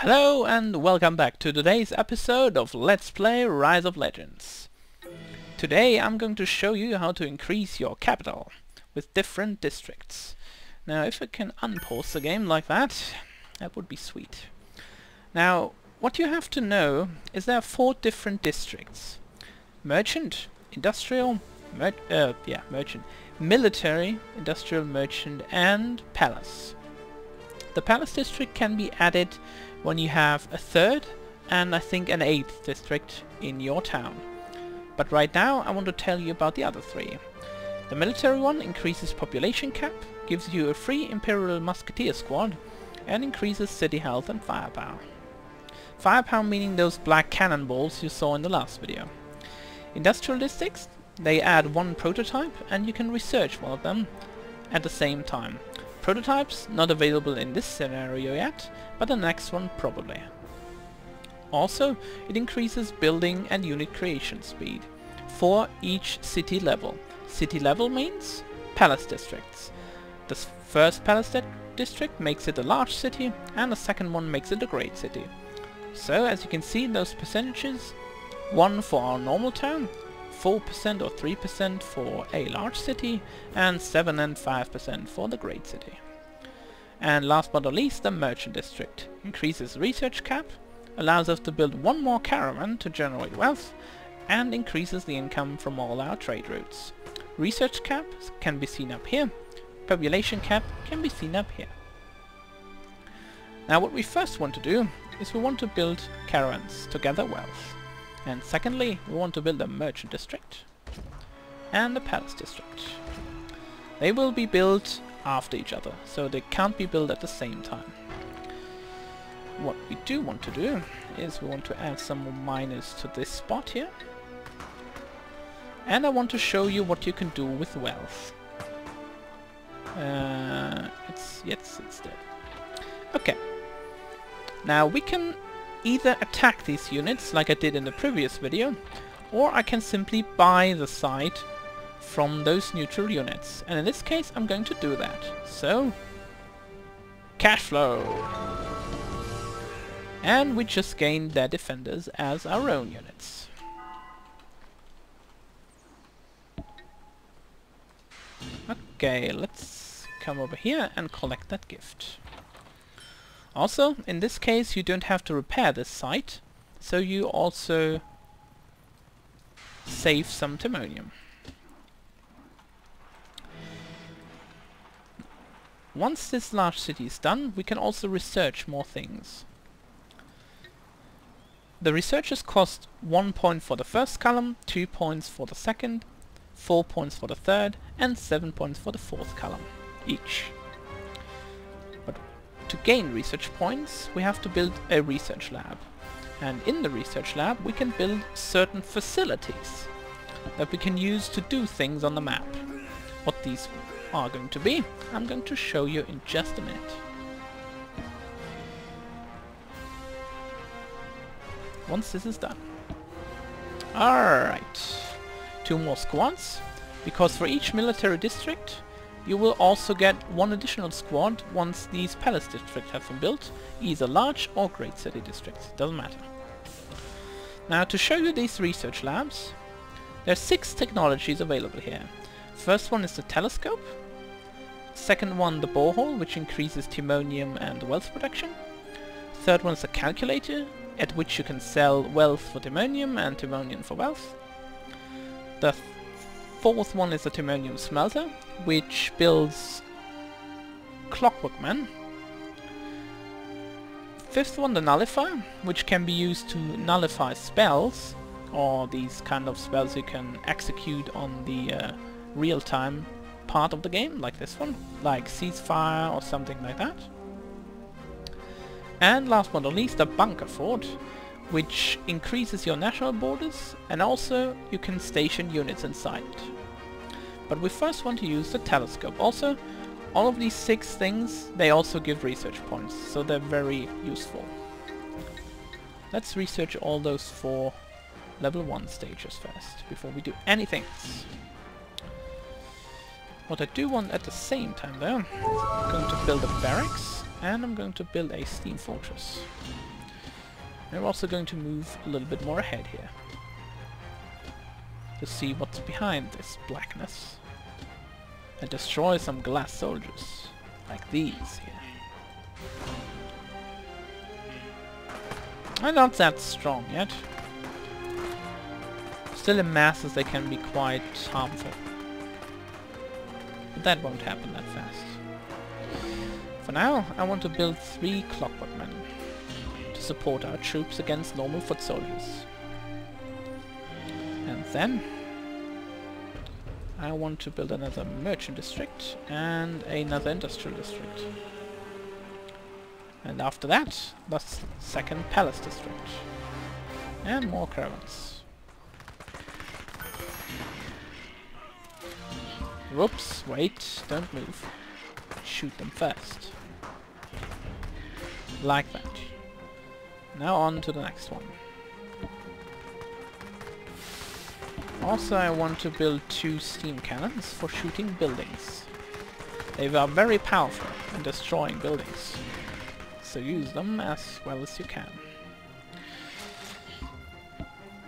Hello and welcome back to today's episode of Let's Play Rise of Legends. Today I'm going to show you how to increase your capital with different districts. Now if I can unpause the game like that, that would be sweet. Now what you have to know is there are 4 different districts. Merchant, Industrial, Merchant, Military, Industrial, Merchant and Palace. The Palace district can be added when you have a 3rd and I think an 8th district in your town. But right now I want to tell you about the other 3. The military one increases population cap, gives you a free Imperial Musketeer squad and increases city health and firepower. Firepower meaning those black cannonballs you saw in the last video. Industrial districts, they add 1 prototype and you can research one of them at the same time. Prototypes not available in this scenario yet, but the next one probably. Also, it increases building and unit creation speed for each city level. City level means palace districts. The first palace district makes it a large city and the second one makes it a great city. So as you can see those percentages, 1 for our normal town, 4% or 3% for a large city, and 7 and 5% for the great city. And last but not least, the merchant district increases research cap, allows us to build 1 more caravan to generate wealth, and increases the income from all our trade routes. Research cap can be seen up here, population cap can be seen up here. Now what we first want to do is we want to build caravans to gather wealth. And secondly, we want to build a merchant district and a palace district. They will be built after each other, so they can't be built at the same time. What we do want to do is we want to add some more miners to this spot here. And I want to show you what you can do with wealth. It's dead. Okay. Now we can either attack these units like I did in the previous video, or I can simply buy the site from those neutral units, and in this case I'm going to do that. So, cash flow! And we just gained their defenders as our own units. Okay, let's come over here and collect that gift. Also, in this case you don't have to repair this site, so you also save some timonium. Once this large city is done, we can also research more things. The researches cost 1 point for the first column, 2 points for the second, 4 points for the third, and 7 points for the fourth column each. To gain research points, we have to build a research lab. And in the research lab we can build certain facilities that we can use to do things on the map. What these are going to be, I'm going to show you in just a minute. Once this is done. Alright. 2 more squads, because for each military district you will also get 1 additional squad once these palace districts have been built, either large or great city districts, doesn't matter. Now to show you these research labs, there are 6 technologies available here. First one is the telescope, second one the borehole, which increases timonium and wealth production. Third one is the calculator, at which you can sell wealth for timonium and timonium for wealth. The fourth one is the timonium smelter, which builds Clockwork Man. Fifth one, the nullifier, which can be used to nullify spells, or these kind of spells you can execute on the real-time part of the game, like this one, like ceasefire or something like that. And last but not least, the bunker fort, which increases your national borders, and also you can station units inside it. But we first want to use the telescope. Also, all of these 6 things, they also give research points, so they're very useful. Let's research all those 4 level 1 stages first, before we do anything else. What I do want at the same time though, I'm going to build a barracks And I'm going to build a steam fortress. And we're also going to move a little bit more ahead here to see what's behind this blackness and destroy some glass soldiers like these here. I'm not that strong yet. Still in masses they can be quite harmful. But that won't happen that fast. For now, I want to build 3 clockwork men to support our troops against normal foot soldiers. And then I want to build another merchant district and another industrial district. And after that, the second palace district. And more caravans. Whoops, wait, don't move. Shoot them first. Like that. Now on to the next one. Also I want to build 2 steam cannons for shooting buildings. They are very powerful in destroying buildings. So use them as well as you can.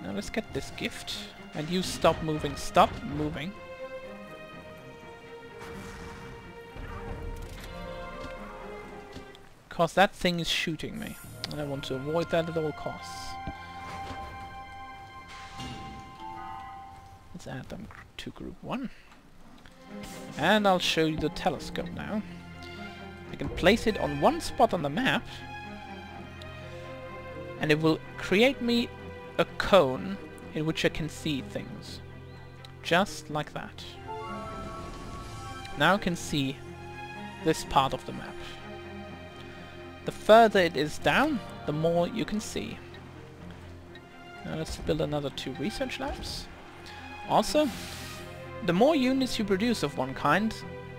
Now let's get this gift. And you stop moving, stop moving. Because that thing is shooting me. And I want to avoid that at all costs. Let's add them to group 1. And I'll show you the telescope now. I can place it on one spot on the map and it will create me a cone in which I can see things. Just like that. Now I can see this part of the map. The further it is down, the more you can see. Now let's build another 2 research labs. Also, the more units you produce of one kind,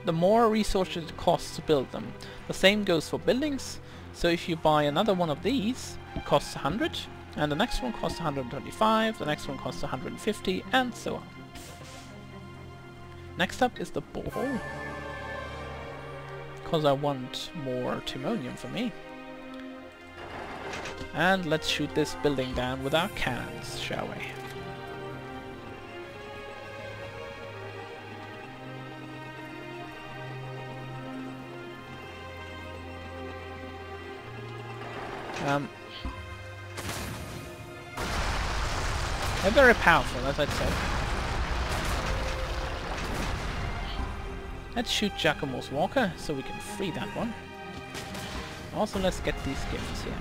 the more resources it costs to build them. The same goes for buildings, so if you buy another one of these, it costs 100, and the next one costs 125, the next one costs 150, and so on. Next up is the borehole, because I want more timonium for me. And let's shoot this building down with our cannons, shall we? They're very powerful, as I said. Let's shoot Giacomo's Walker, so we can free that one. Also, let's get these gifts here.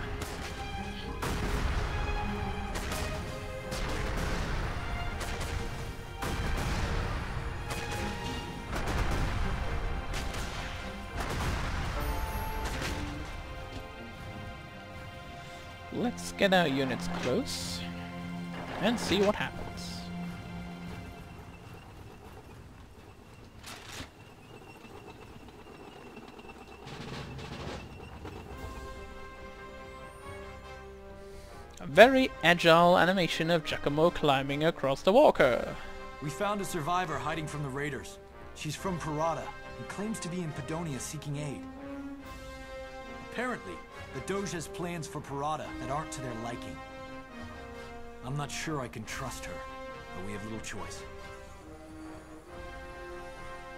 Let's get our units close and see what happens. A very agile animation of Giacomo climbing across the walker. We found a survivor hiding from the raiders. She's from Parada and claims to be in Padonia seeking aid. Apparently, the Doge has plans for Parada that aren't to their liking. I'm not sure I can trust her, but we have little choice.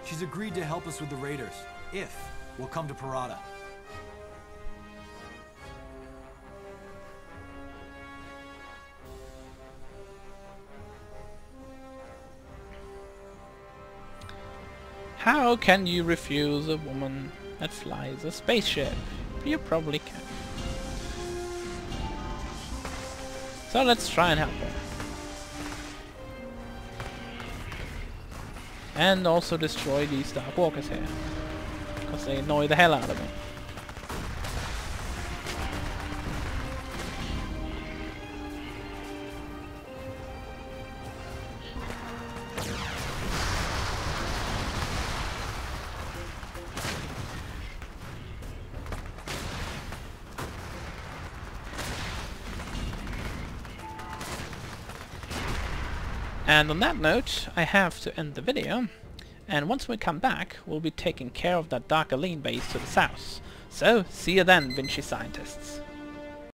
She's agreed to help us with the raiders, if we'll come to Parada. How can you refuse a woman that flies a spaceship? You probably can. So let's try and help her. And also destroy these Dark Walkers here. Because they annoy the hell out of me. And on that note, I have to end the video, and once we come back, we'll be taking care of that Dark Aline base to the south, So, see you then, Vinci scientists.